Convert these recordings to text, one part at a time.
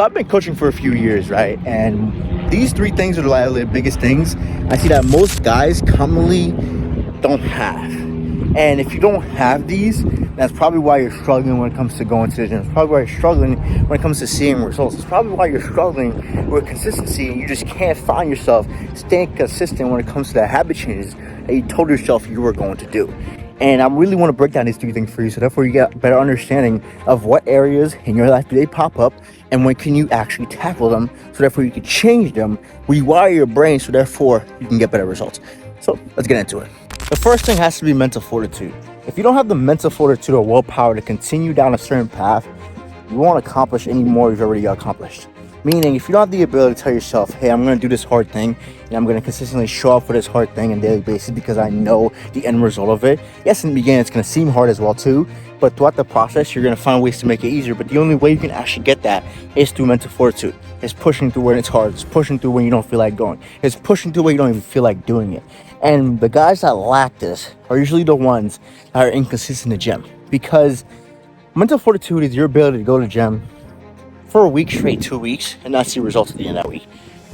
So I've been coaching for a few years, right? And these three things are like the biggest things I see that most guys commonly don't have. And if you don't have these, that's probably why you're struggling when it comes to going to the gym. It's probably why you're struggling when it comes to seeing results. It's probably why you're struggling with consistency and you just can't find yourself staying consistent when it comes to the habit changes that you told yourself you were going to do. And I really want to break down these three things for you, so therefore you get a better understanding of what areas in your life do they pop up and when can you actually tackle them, so therefore you can change them, rewire your brain, so therefore you can get better results. So let's get into it. The first thing has to be mental fortitude. If you don't have the mental fortitude or willpower to continue down a certain path, you won't accomplish any more you've already accomplished. Meaning, if you don't have the ability to tell yourself, hey, I'm going to do this hard thing, and I'm going to consistently show up for this hard thing on a daily basis because I know the end result of it. Yes, in the beginning, it's going to seem hard as well, too. But throughout the process, you're going to find ways to make it easier. But the only way you can actually get that is through mental fortitude. It's pushing through when it's hard. It's pushing through when you don't feel like going. It's pushing through when you don't even feel like doing it. And the guys that lack this are usually the ones that are inconsistent in the gym. Because mental fortitude is your ability to go to the gym for a week straight, 2 weeks, and not see results at the end of that week.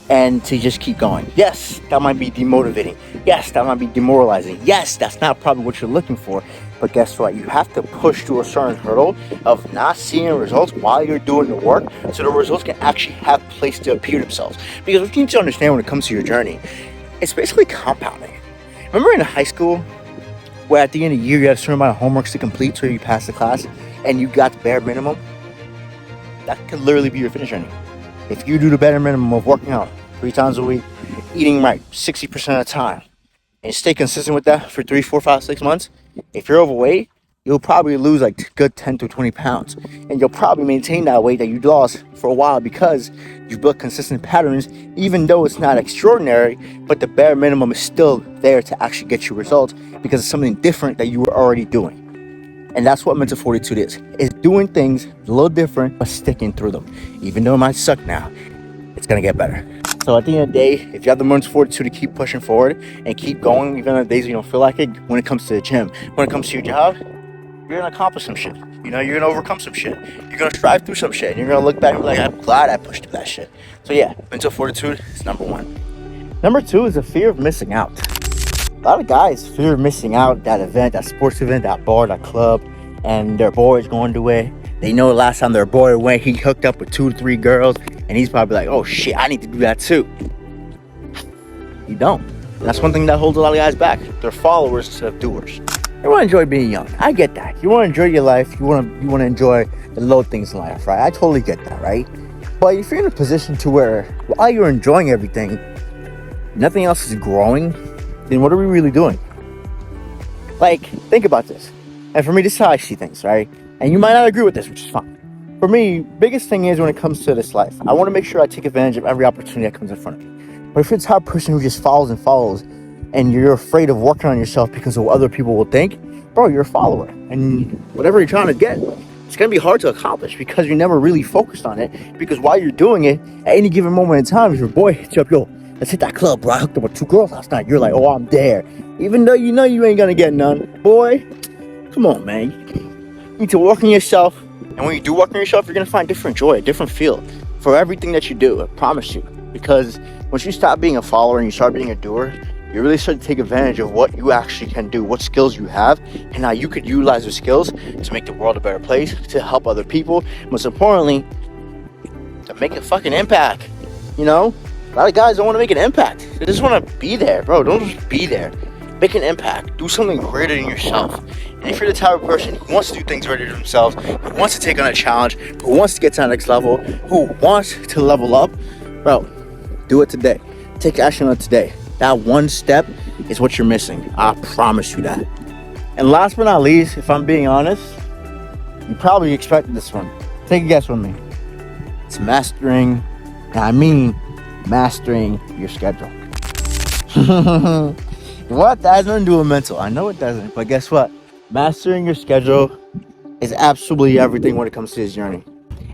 And to just keep going. Yes, that might be demotivating. Yes, that might be demoralizing. Yes, that's not probably what you're looking for. But guess what? You have to push through a certain hurdle of not seeing results while you're doing the work, so the results can actually have place to appear themselves. Because what you need to understand when it comes to your journey, it's basically compounding. Remember in high school, where at the end of the year you had a certain amount of homeworks to complete so you pass the class, and you got the bare minimum? That could literally be your finish journey. If you do the bare minimum of working out 3 times a week, eating right 60% of the time, and stay consistent with that for 3, 4, 5, 6 months, if you're overweight, you'll probably lose like good 10 to 20 pounds. And you'll probably maintain that weight that you lost for a while because you've built consistent patterns, even though it's not extraordinary, but the bare minimum is still there to actually get you results because it's something different that you were already doing. And that's what mental fortitude is. It's doing things a little different, but sticking through them. Even though it might suck now, it's going to get better. So at the end of the day, if you have the mental fortitude to keep pushing forward and keep going, even on the days you don't feel like it, when it comes to the gym, when it comes to your job, you're going to accomplish some shit. You know, you're going to overcome some shit. You're going to strive through some shit. And you're going to look back and be like, I'm glad I pushed through that shit. So yeah, mental fortitude is number 1. Number 2 is the fear of missing out. A lot of guys fear missing out that event, that sports event, that bar, that club, and their boy is going to it. They know the last time their boy went, he hooked up with 2 to 3 girls, and he's probably like, oh shit, I need to do that too. You don't. And that's one thing that holds a lot of guys back. They're followers instead of doers. You want to enjoy being young. I get that. You want to enjoy your life. You want to enjoy the little things in life, right? I totally get that, right? But if you're in a position to where while you're enjoying everything, nothing else is growing, then what are we really doing? Like, think about this. And for me, this is how I see things, right? And you might not agree with this, which is fine. For me, biggest thing is when it comes to this life, I want to make sure I take advantage of every opportunity that comes in front of me. But if you're the type of person who just follows and follows, and you're afraid of working on yourself because of what other people will think, bro, you're a follower. And whatever you're trying to get, it's going to be hard to accomplish because you're never really focused on it. Because while you're doing it, at any given moment in time, if your boy hits you up, yo, let's hit that club, bro. I hooked up with 2 girls last night. You're like, oh, I'm there. Even though you know you ain't going to get none. Boy, come on, man. You need to work on yourself. And when you do work on yourself, you're going to find different joy, a different feel for everything that you do. I promise you. Because once you stop being a follower and you start being a doer, you really start to take advantage of what you actually can do, what skills you have, and how you could utilize those skills to make the world a better place, to help other people, most importantly, to make a fucking impact. You know, a lot of guys don't want to make an impact. They just want to be there, bro. Don't just be there. Make an impact. Do something greater than yourself. And if you're the type of person who wants to do things greater than themselves, who wants to take on a challenge, who wants to get to the next level, who wants to level up, bro, do it today. Take action on it today. That one step is what you're missing. I promise you that. And last but not least, if I'm being honest, you probably expected this one. Take a guess with me. It's mastering, and I mean mastering your schedule. What? That has nothing to do with mental. I know it doesn't, but guess what? Mastering your schedule is absolutely everything when it comes to this journey.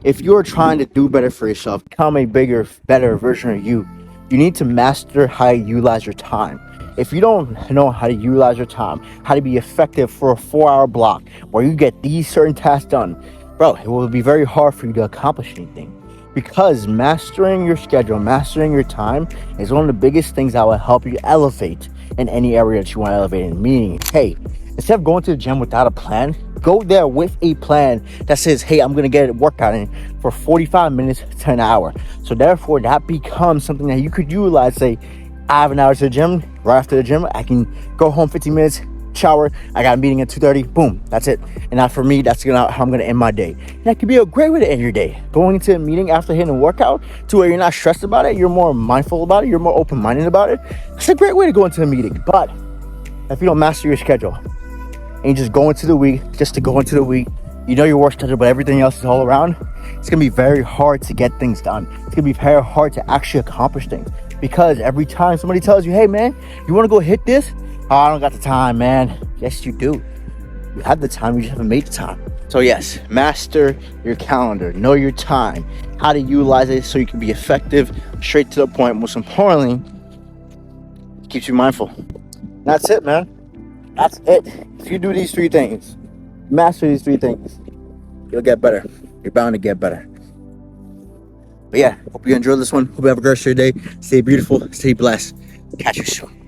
If you're trying to do better for yourself, become a bigger, better version of you, you need to master how to utilize your time. If you don't know how to utilize your time, how to be effective for a 4-hour block where you get these certain tasks done, bro, it will be very hard for you to accomplish anything. because mastering your schedule, mastering your time is one of the biggest things that will help you elevate in any area that you want to elevate in. Meaning, hey, instead of going to the gym without a plan, go there with a plan that says, hey, I'm going to get a workout in for 45 minutes to an hour. So therefore, that becomes something that you could utilize. Say, I have an hour to the gym. Right after the gym, I can go home 15 minutes, shower. I got a meeting at 2:30. Boom, that's it. And now for me, that's how I'm gonna end my day. And that could be a great way to end your day. Going into a meeting after hitting a workout to where you're not stressed about it, you're more mindful about it, you're more open-minded about it. That's a great way to go into a meeting. But if you don't master your schedule and you just go into the week, just to go into the week, you know your work schedule, but everything else is all around, it's gonna be very hard to get things done. It's gonna be very hard to actually accomplish things. Because every time somebody tells you, hey man, you wanna go hit this? Oh, I don't got the time, man. Yes, you do. You have the time, you just haven't made the time. So yes, master your calendar, know your time, how to utilize it so you can be effective, straight to the point. Most importantly, it keeps you mindful. That's it, man. That's it. If you do these 3 things, master these 3 things, you'll get better. You're bound to get better. But yeah, hope you enjoyed this one. Hope you have a great day. Stay beautiful, stay blessed. Catch you soon.